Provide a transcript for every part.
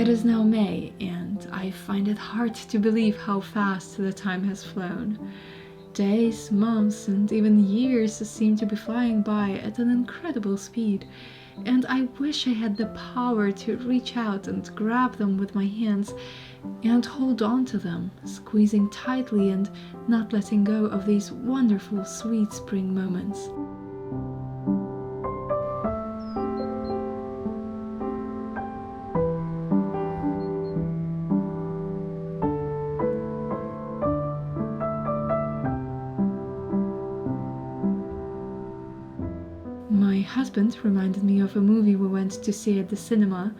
It is now May, and I find it hard to believe how fast the time has flown. Days, months, and even years seem to be flying by at an incredible speed, and I wish I had the power to reach out and grab them with my hands and hold on to them, squeezing tightly and not letting go of these wonderful, sweet spring moments. My husband reminded me of a movie we went to see at the cinema,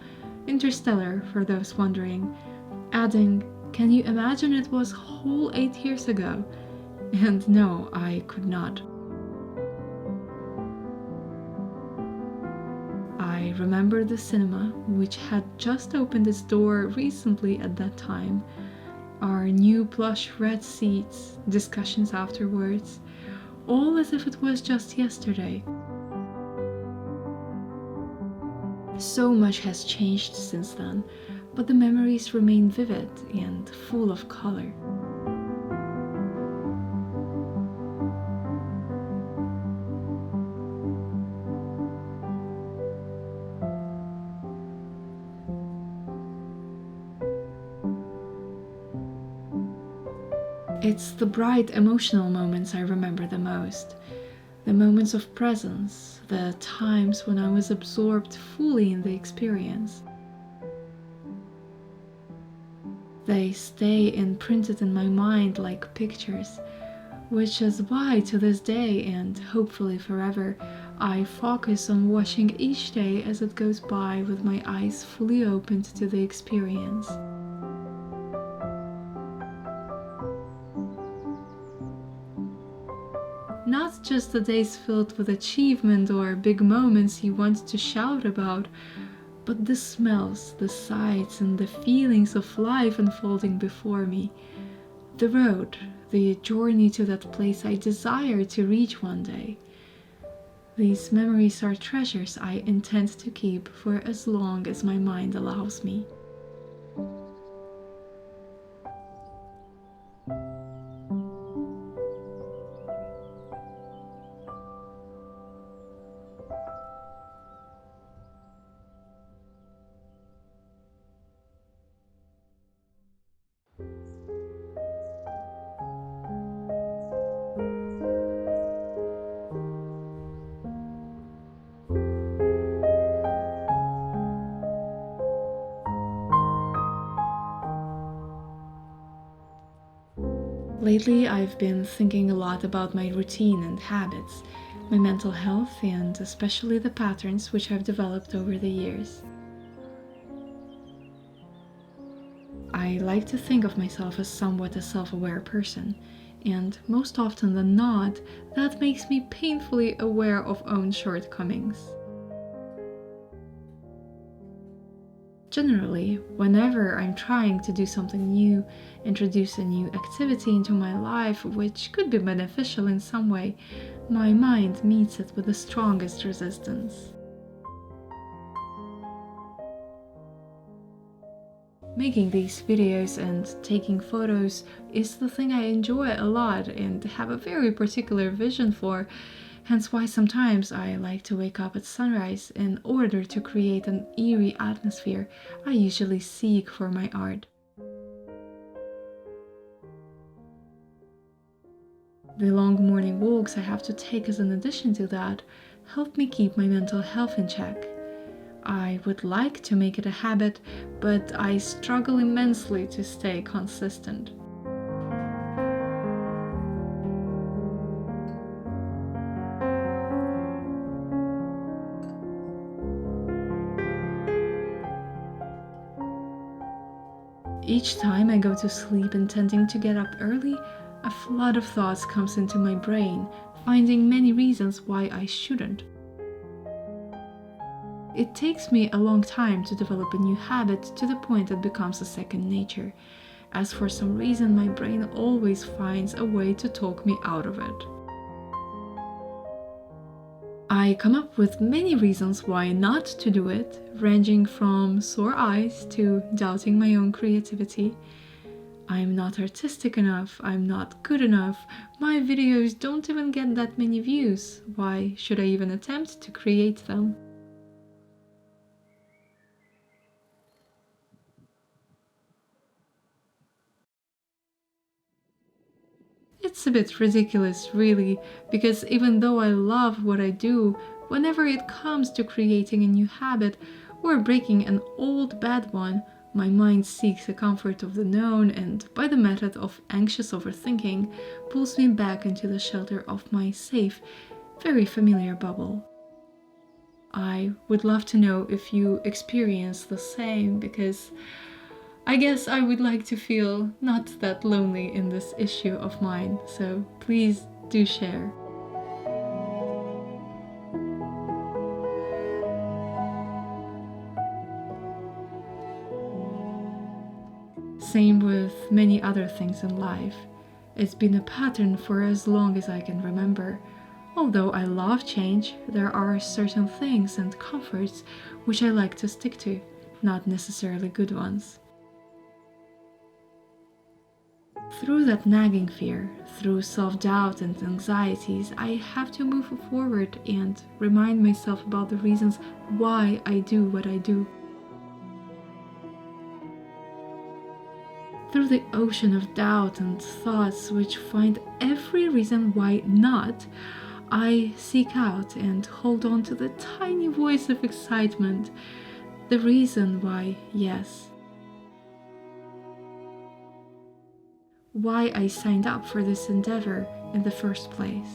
Interstellar, for those wondering, adding, "Can you imagine it was whole 8 years ago?" And no, I could not. I remember the cinema, which had just opened its door recently at that time, our new plush red seats, discussions afterwards, all as if it was just yesterday. So much has changed since then, but the memories remain vivid and full of color. It's the bright emotional moments I remember the most. The moments of presence, the times when I was absorbed fully in the experience. They stay imprinted in my mind like pictures, which is why to this day, and hopefully forever, I focus on watching each day as it goes by with my eyes fully opened to the experience. Not just the days filled with achievement or big moments you want to shout about, but the smells, the sights, and the feelings of life unfolding before me. The road, the journey to that place I desire to reach one day. These memories are treasures I intend to keep for as long as my mind allows me. Lately, I've been thinking a lot about my routine and habits, my mental health, and especially the patterns which I've developed over the years. I like to think of myself as somewhat a self-aware person, and most often than not, that makes me painfully aware of own shortcomings. Generally, whenever I'm trying to do something new, introduce a new activity into my life which could be beneficial in some way, my mind meets it with the strongest resistance. Making these videos and taking photos is the thing I enjoy a lot and have a very particular vision for, hence why sometimes I like to wake up at sunrise in order to create an eerie atmosphere I usually seek for my art. The long morning walks I have to take as an addition to that help me keep my mental health in check. I would like to make it a habit, but I struggle immensely to stay consistent. Each time I go to sleep intending to get up early, a flood of thoughts comes into my brain, finding many reasons why I shouldn't. It takes me a long time to develop a new habit to the point it becomes a second nature, as for some reason my brain always finds a way to talk me out of it. I come up with many reasons why not to do it, ranging from sore eyes to doubting my own creativity. I'm not artistic enough, I'm not good enough, my videos don't even get that many views, why should I even attempt to create them? It's a bit ridiculous, really, because even though I love what I do, whenever it comes to creating a new habit or breaking an old bad one, my mind seeks the comfort of the known and, by the method of anxious overthinking, pulls me back into the shelter of my safe, very familiar bubble. I would love to know if you experience the same, because I guess I would like to feel not that lonely in this issue of mine, so please do share. Same with many other things in life. It's been a pattern for as long as I can remember. Although I love change, there are certain things and comforts which I like to stick to, not necessarily good ones. Through that nagging fear, through self-doubt and anxieties, I have to move forward and remind myself about the reasons why I do what I do. Through the ocean of doubt and thoughts which find every reason why not, I seek out and hold on to the tiny voice of excitement, the reason why yes. Why I signed up for this endeavor in the first place.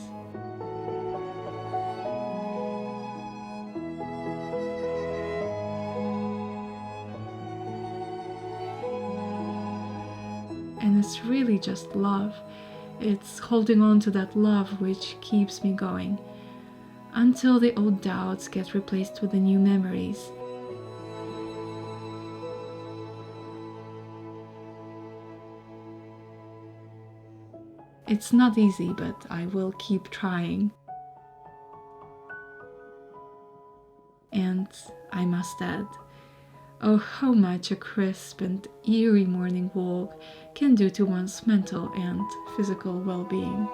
And it's really just love. It's holding on to that love which keeps me going, until the old doubts get replaced with the new memories. It's not easy, but I will keep trying. And I must add, oh, how much a crisp and eerie morning walk can do to one's mental and physical well-being.